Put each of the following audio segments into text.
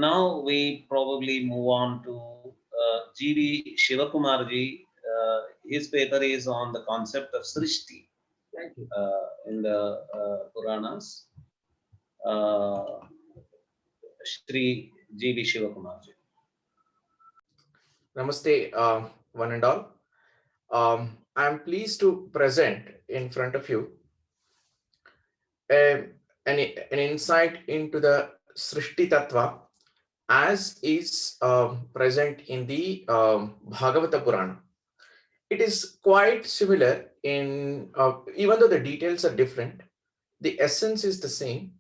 now we probably move on to G.V. Shivakumar ji. His paper is on the concept of Srishti in the Puranas. Shri G.V. Shivakumar ji. Namaste, one and all. I'm pleased to present in front of you an insight into the Srishti Tattva as is present in the Bhagavata Purana. It is quite similar in, even though the details are different, the essence is the same.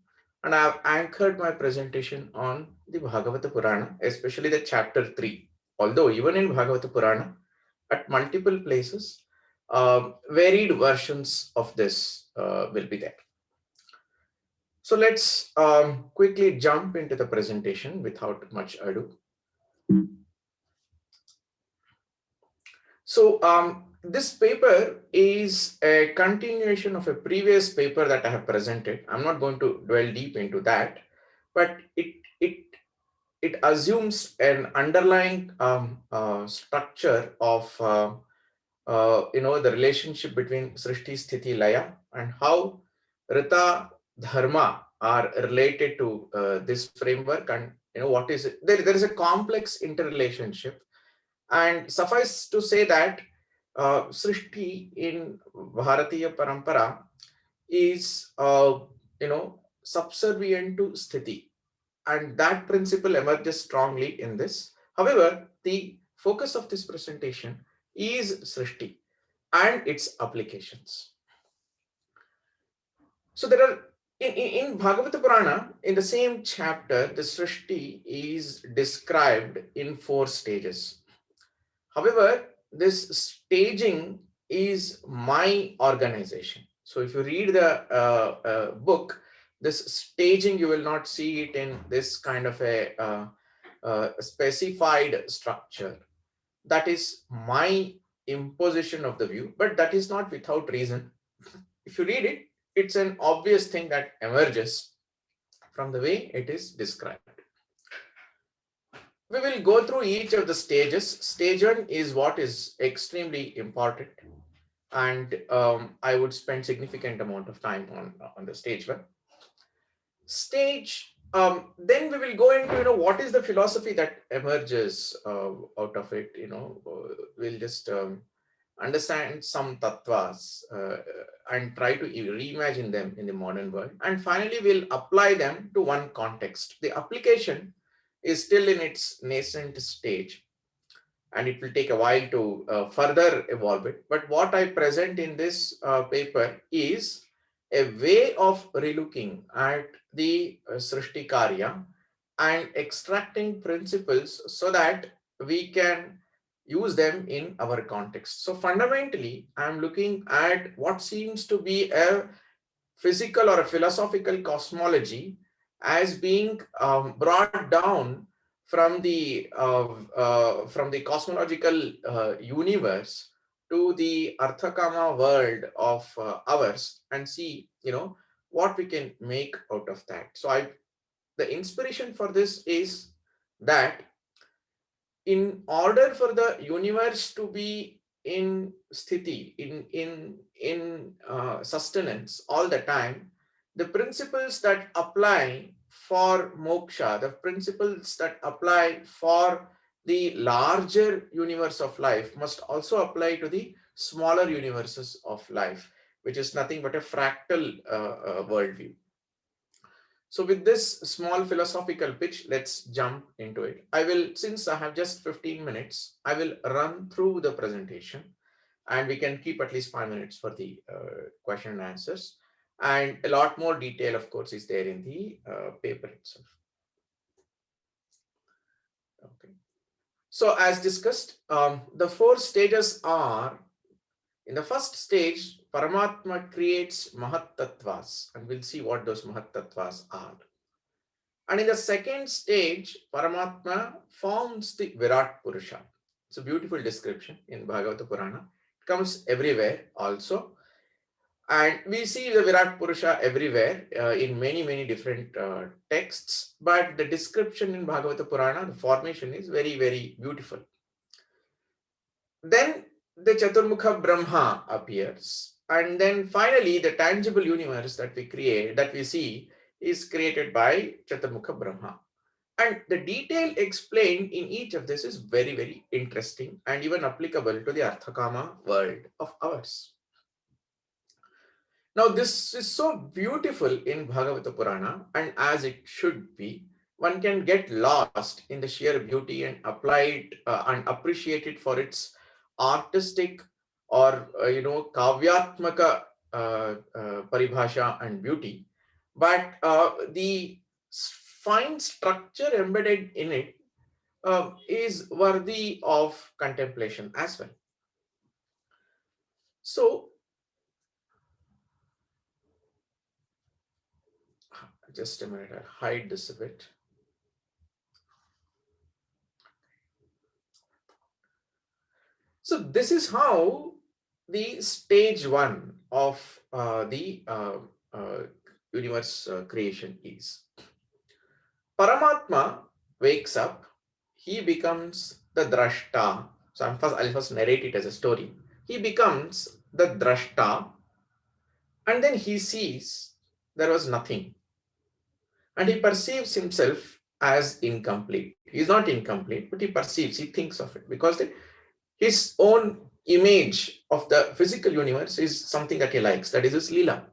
And I've anchored my presentation on the Bhagavata Purana, especially the chapter 3. Although even in Bhagavata Purana, at multiple places, varied versions of this will be there. So let's quickly jump into the presentation without much ado. So this paper is a continuation of a previous paper that I have presented. I'm not going to dwell deep into that, but it assumes an underlying structure of the relationship between Srishti, Sthiti, Laya, and how Rita, Dharma are related to this framework, and what is it? There is a complex interrelationship, and suffice to say that Srishti in Bharatiya Parampara is subservient to Sthiti, and that principle emerges strongly in this. However, the focus of this presentation is Srishti and its applications. So there are in Bhagavata Purana, in the same chapter, the Srishti is described in 4 stages. However, this staging is my organization. So if you read the book, this staging, you will not see it in this kind of a specified structure. That is my imposition of the view, but that is not without reason. If you read it, it's an obvious thing that emerges from the way it is described. We will go through each of the stages. Stage 1 is what is extremely important, and I would spend significant amount of time on the stage 1. Stage, then we will go into what is the philosophy that emerges out of it. We'll just understand some tattvas and try to reimagine them in the modern world, and finally we'll apply them to one context. The application is still in its nascent stage, and it will take a while to further evolve it. But what I present in this paper is a way of relooking at the Srishti Karya and extracting principles so that we can use them in our context. So fundamentally, I'm looking at what seems to be a physical or a philosophical cosmology as being brought down from the cosmological universe to the Arthakama world of ours, and see what we can make out of that. So the inspiration for this is that in order for the universe to be in sthiti, in sustenance all the time, the principles that apply for moksha, the principles that apply for the larger universe of life must also apply to the smaller universes of life, which is nothing but a fractal worldview. So with this small philosophical pitch, let's jump into it. Since I have just 15 minutes, I will run through the presentation, and we can keep at least 5 minutes for the question and answers. And a lot more detail, of course, is there in the paper itself. Okay. So as discussed, the 4 stages are: in the first stage, Paramatma creates Mahat-Tatvas, and we'll see what those Mahat-Tatvas are. And in the second stage, Paramatma forms the Virat-Purusha. It's a beautiful description in Bhagavata Purana. It comes everywhere also. And we see the Virat-Purusha everywhere in many different texts, but the description in Bhagavata Purana, the formation is very beautiful. Then the Chaturmukha Brahma appears, and then finally the tangible universe that we see is created by Chaturmukha Brahma. And the detail explained in each of this is very interesting and even applicable to the Arthakama world of ours. Now, this is so beautiful in Bhagavata Purana, and as it should be, one can get lost in the sheer beauty and apply it and appreciate it for its artistic or kavyatmaka paribhasha and beauty. But the fine structure embedded in it is worthy of contemplation as well. So, just a minute, I'll hide this a bit. So this is how the stage one of the universe creation is. Paramatma wakes up, he becomes the drashta. So I'll first narrate it as a story. He becomes the drashta, and then he sees there was nothing. And he perceives himself as incomplete. He is not incomplete, but he perceives, he thinks of it, because his own image of the physical universe is something that he likes, that is his lila.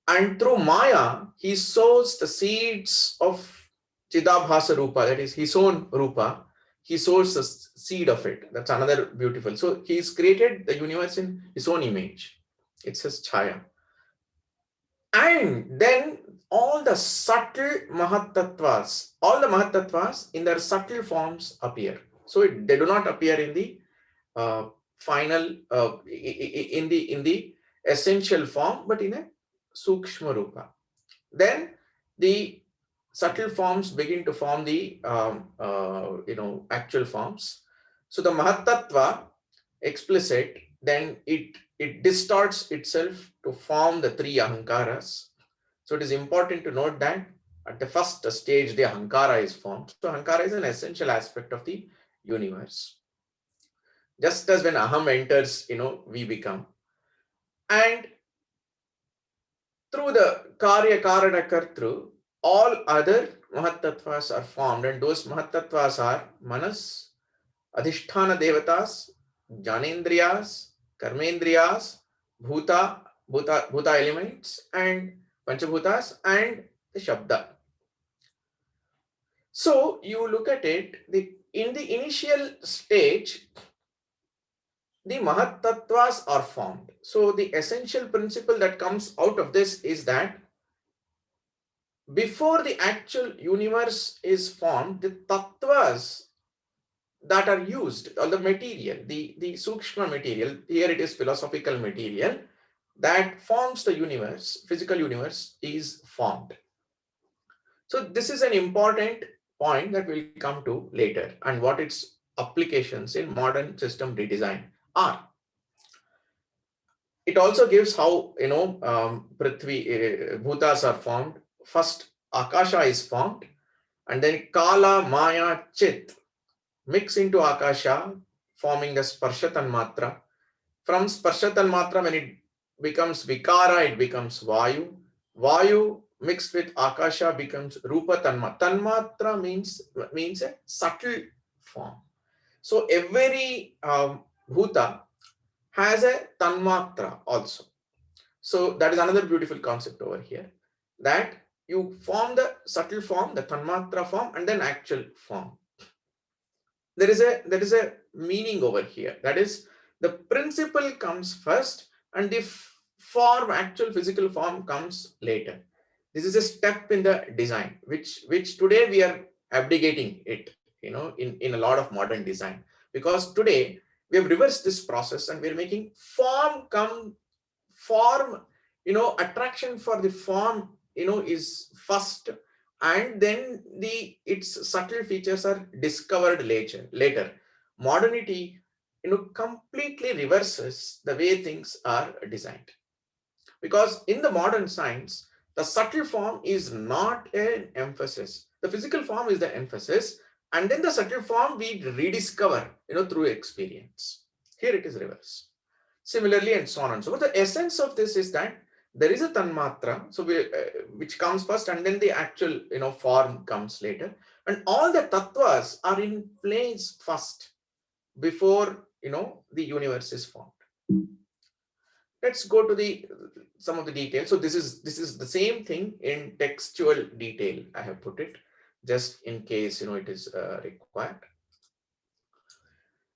And through Maya, he sows the seeds of Chidabhasa Rupa, that is his own Rupa. He sows the seed of it. That's another beautiful. So he's created the universe in his own image. It's his Chaya. And then all the subtle Mahat-Tatvas, all the Mahat-Tatvas in their subtle forms appear. So they do not appear in the final in the essential form, but in a sukshma rupa. Then the subtle forms begin to form the actual forms. So the Mahat-Tattva explicit, then it distorts itself to form the three ahankaras. So it is important to note that at the first stage the ahankara is formed. So ahankara is an essential aspect of the universe. Just as when aham enters, we become. And through the karya karana kartru, all other mahat-tattvas are formed, and those mahat-tattvas are manas, adhishthana devatas, jnanendriyas, karmendriyas, bhuta elements, and panchabhutas, and the shabda. So you look at it, in the initial stage, the Mahat-Tattvas are formed. So the essential principle that comes out of this is that before the actual universe is formed, the tattvas that are used, or the material, the sukshma material, here it is philosophical material, that forms the universe, physical universe, is formed. So this is an important point that we'll come to later, and what its applications in modern system redesign are. It also gives how Prithvi bhutas are formed. First Akasha is formed, and then Kala, Maya, Chit mix into Akasha, forming the Sparsha Tanmatra. From Sparsha Tanmatra, when it becomes Vikara, it becomes Vayu. Vayu mixed with Akasha becomes Rupa Tanmatra. Tanmatra means a subtle form. So every bhuta has a Tanmatra also. So that is another beautiful concept over here, that you form the subtle form, the Tanmatra form, and then actual form. There is a meaning over here. That is, the principle comes first, and the form, actual physical form, comes later. This is a step in the design, which today we are abdicating it, in a lot of modern design, because today we have reversed this process and we are making form, attraction for the form, is first, and then its subtle features are discovered later. Modernity completely reverses the way things are designed. Because in the modern science, the subtle form is not an emphasis. The physical form is the emphasis, and then the subtle form we rediscover, through experience. Here it is reverse. Similarly, and so on and so forth. The essence of this is that there is a tanmatra, so which comes first, and then the actual, form comes later, and all the tattvas are in place first before, the universe is formed. Let's go to the some of the details. So this is the same thing in textual detail. I have put it just in case it is required.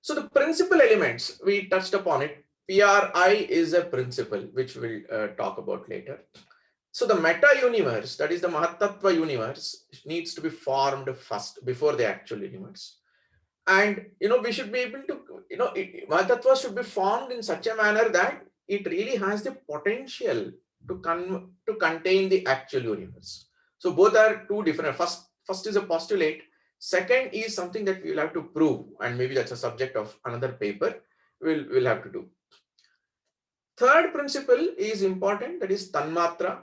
So the principal elements we touched upon it. PRI is a principle which we'll talk about later. So the meta universe, that is the Mahat-Tattva universe, needs to be formed first before the actual universe. And we should be able to, Mahat-Tattva should be formed in such a manner that it really has the potential to contain the actual universe. So both are two different. First is a postulate. Second is something that we will have to prove, and maybe that's a subject of another paper we'll have to do. Third principle is important, that is tanmatra.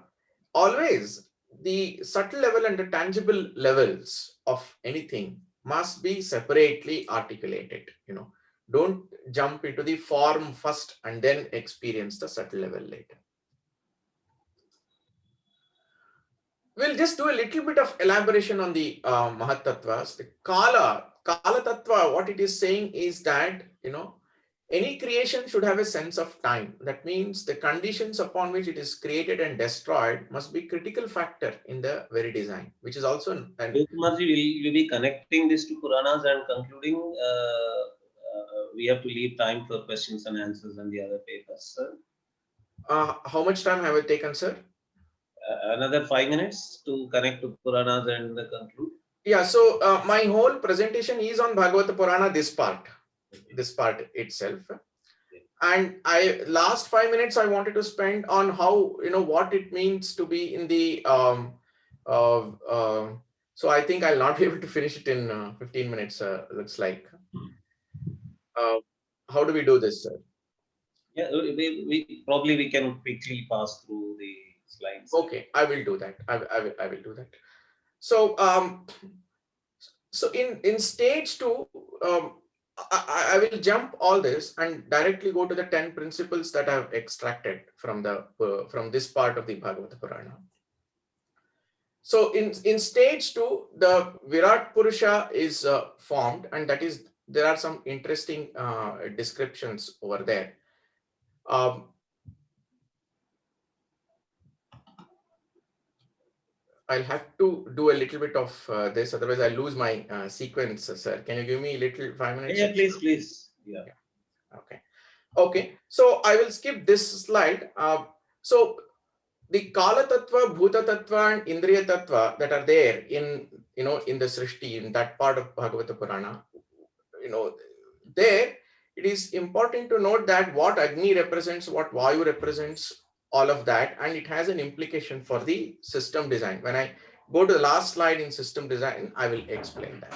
Always the subtle level and the tangible levels of anything must be separately articulated. Don't jump into the form first and then experience the subtle level later. We'll just do a little bit of elaboration on the Mahat-Tattvas. The Kala Tattva, what it is saying is that, any creation should have a sense of time. That means the conditions upon which it is created and destroyed must be critical factor in the very design, which is also Shivakumarji, will you be connecting this to Puranas and concluding? We have to leave time for questions and answers and the other papers, sir. How much time have I taken, sir? Another 5 minutes to connect to Puranas and conclude. Yeah, so my whole presentation is on Bhagavata Purana, this part itself. And last 5 minutes I wanted to spend on how, what it means to be in the so I think I'll not be able to finish it in 15 minutes, looks like. How do we do this, sir? Yeah, we probably we can quickly pass through the slides. Okay, I will do that. I will do that. So so in stage 2, I will jump all this and directly go to the 10 principles that I have extracted from from this part of the Bhagavata Purana. So in stage 2, the Virat-Purusha is formed, and that is, there are some interesting descriptions over there. I'll have to do a little bit of this, otherwise I'll lose my sequence, sir. Can you give me a little 5 minutes? Yeah, please. Yeah. Okay. So I will skip this slide. So the Kala Tattva, Bhuta Tattva, and Indriya Tattva that are there in the Srishti, in that part of Bhagavata Purana, there it is important to note that what Agni represents, what Vayu represents, all of that, and it has an implication for the system design. When I go to the last slide in system design, I will explain that.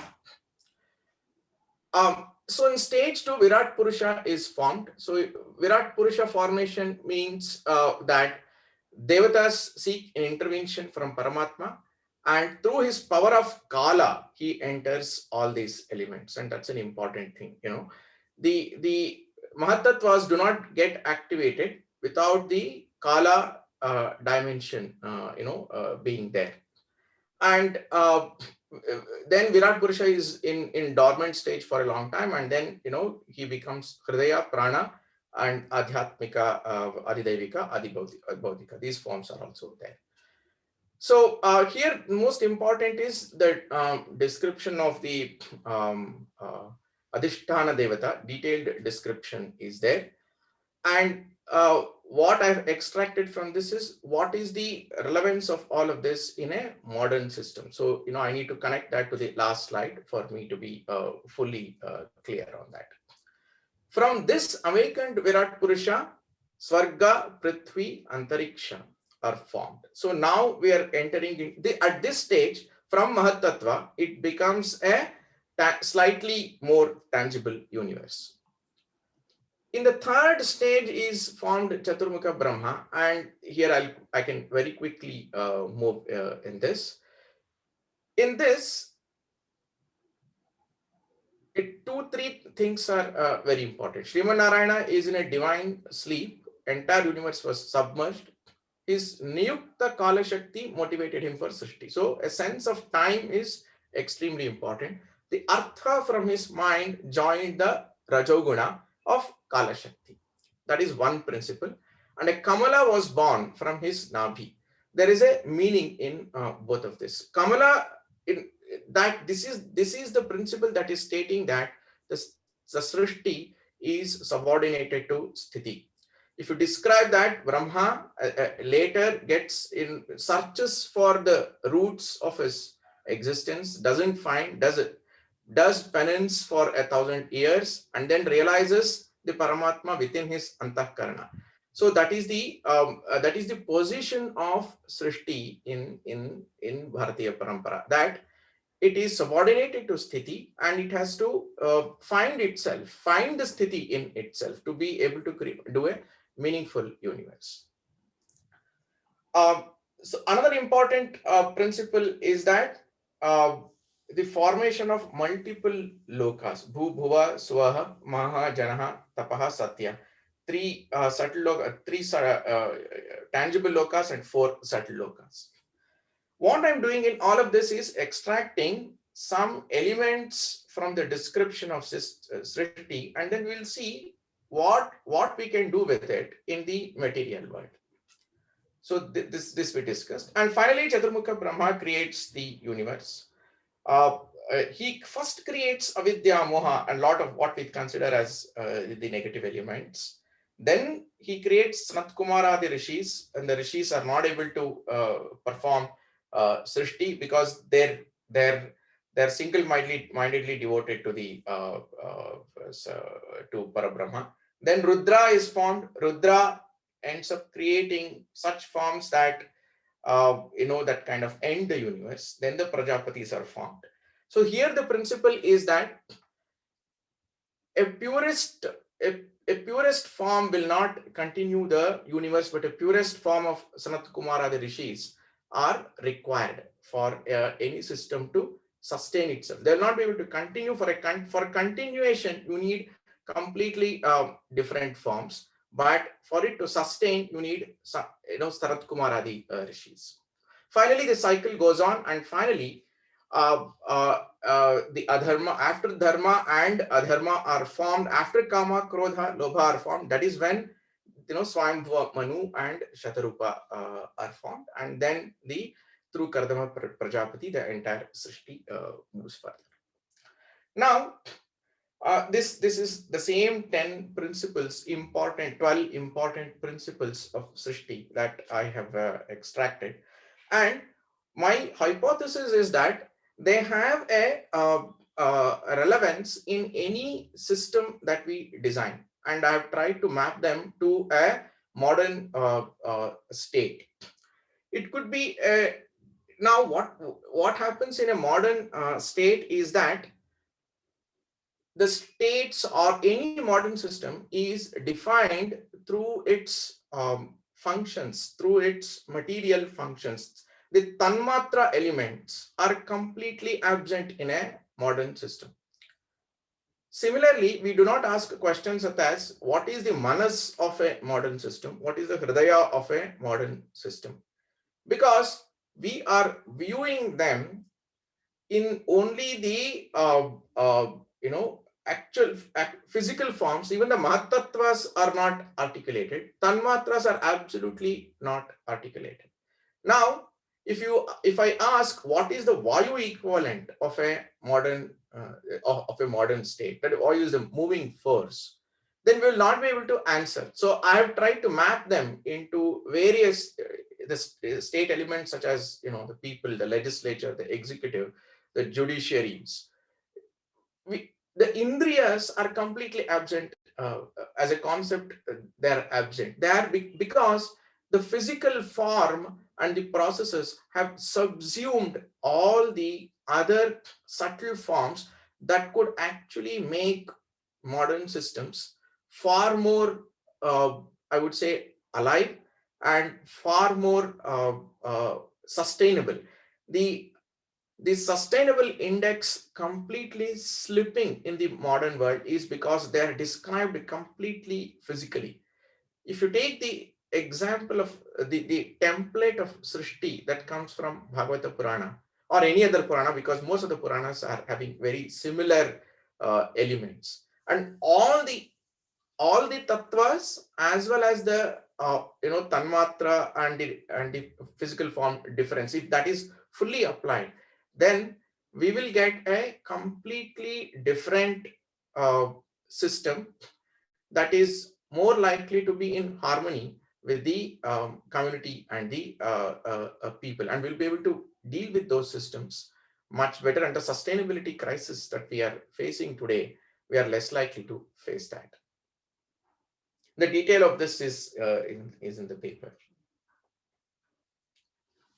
So in stage 2, Virat-Purusha is formed. So Virat-Purusha formation means that Devatas seek an intervention from Paramatma, and through his power of Kala, he enters all these elements, and that's an important thing. The Mahat-Tattvas do not get activated without the Kala dimension, being there. And then Virat-Purusha is in dormant stage for a long time, and then he becomes Hridaya, Prana, and Adhyatmika, Adidevika, Adibhaudika. These forms are also there. So here most important is the description of the Adhisthana Devata. Detailed description is there. And what I've extracted from this is what is the relevance of all of this in a modern system. So, I need to connect that to the last slide for me to be fully clear on that. From this awakened Virat-Purusha, Swarga, Prithvi, Antariksha are formed. So now we are entering at this stage from Mahat-Tattva, it becomes a slightly more tangible universe. In the third stage is formed Chaturmukha Brahma, and here I can very quickly move in this. In this, two, three things are very important. Sriman Narayana is in a divine sleep. Entire universe was submerged. His Niyukta Kala Shakti motivated him for Srishti. So a sense of time is extremely important. The Artha from his mind joined the Rajoguna of Kala Shakti. That is one principle. And a Kamala was born from his Nabhi. There is a meaning in both of this. Kamala, in that this is the principle that is stating that the Srishti is subordinated to Sthiti. If you describe that, Brahma later gets in, searches for the roots of his existence, doesn't find, does penance for 1,000 years, and then realizes the Paramatma within his Antahkarana. So that is the position of Srishti in Bharatiya Parampara, that it is subordinated to sthiti, and it has to find the sthiti in itself to be able to do a meaningful universe. So another important principle is that uh, the formation of multiple lokas, bhu, bhuva, swaha, maha, janaha, tapaha, satya. Three tangible lokas and 4 subtle lokas. What I'm doing in all of this is extracting some elements from the description of Srishti, and then we'll see what we can do with it in the material world. So this we discussed. And finally, Chaturmukha Brahma creates the universe. Uh, he first creates avidya, moha, and a lot of what we consider as the negative elements. Then he creates Sanat Kumara, the rishis, and the rishis are not able to perform Srishti because they're single-mindedly devoted to the to Parabrahma. Then Rudra is formed. Rudra ends up creating such forms that that kind of end the universe. Then the Prajapatis are formed. So here the principle is that a purest a purest form will not continue the universe, but a purest form of Sanat Kumara, the rishis, are required for any system to sustain itself. They will not be able to continue. For continuation, you need completely different forms, but for it to sustain, you need Sanat Kumara, the rishis. Finally, the cycle goes on, and finally, the adharma, after dharma and adharma are formed, after kama, krodha, lobha are formed, that is when Swayambhuva Manu and Shatarupa are formed, and then through Kardama Prajapati the entire Srishti moves further. Now this is the same 10 principles, 12 important principles of Srishti that I have extracted, and my hypothesis is that they have a relevance in any system that we design, and I have tried to map them to a modern state. It could be now what happens in a modern state is that the states or any modern system is defined through its functions, through its material functions. The tanmatra elements are completely absent in a modern system. Similarly, we do not ask questions such as what is the manas of a modern system, what is the hridaya of a modern system, because we are viewing them in only the actual physical forms. Even the Mahat-Tatvas are not articulated. Tanmatras are absolutely not articulated. Now, if I ask what is the Vayu equivalent of a modern state, that Vayu is the moving force, then we will not be able to answer. So I have tried to map them into various the state elements such as the people, the legislature, the executive, the judiciaries. The indriyas are completely absent as a concept. They're absent. They are because the physical form and the processes have subsumed all the other subtle forms that could actually make modern systems far more, I would say, alive and far more sustainable. The sustainable index completely slipping in the modern world is because they are described completely physically. If you take the example of the template of Srishti that comes from Bhagavata Purana or any other Purana, because most of the Puranas are having very similar elements, and all the tattvas as well as the tanmatra and the physical form difference, if that is fully applied, then we will get a completely different uh, system that is more likely to be in harmony with the community and the people, and we'll be able to deal with those systems much better. And the sustainability crisis that we are facing today, we are less likely to face that. The detail of this is in the paper.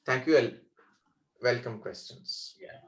Thank you. Welcome questions. Yeah.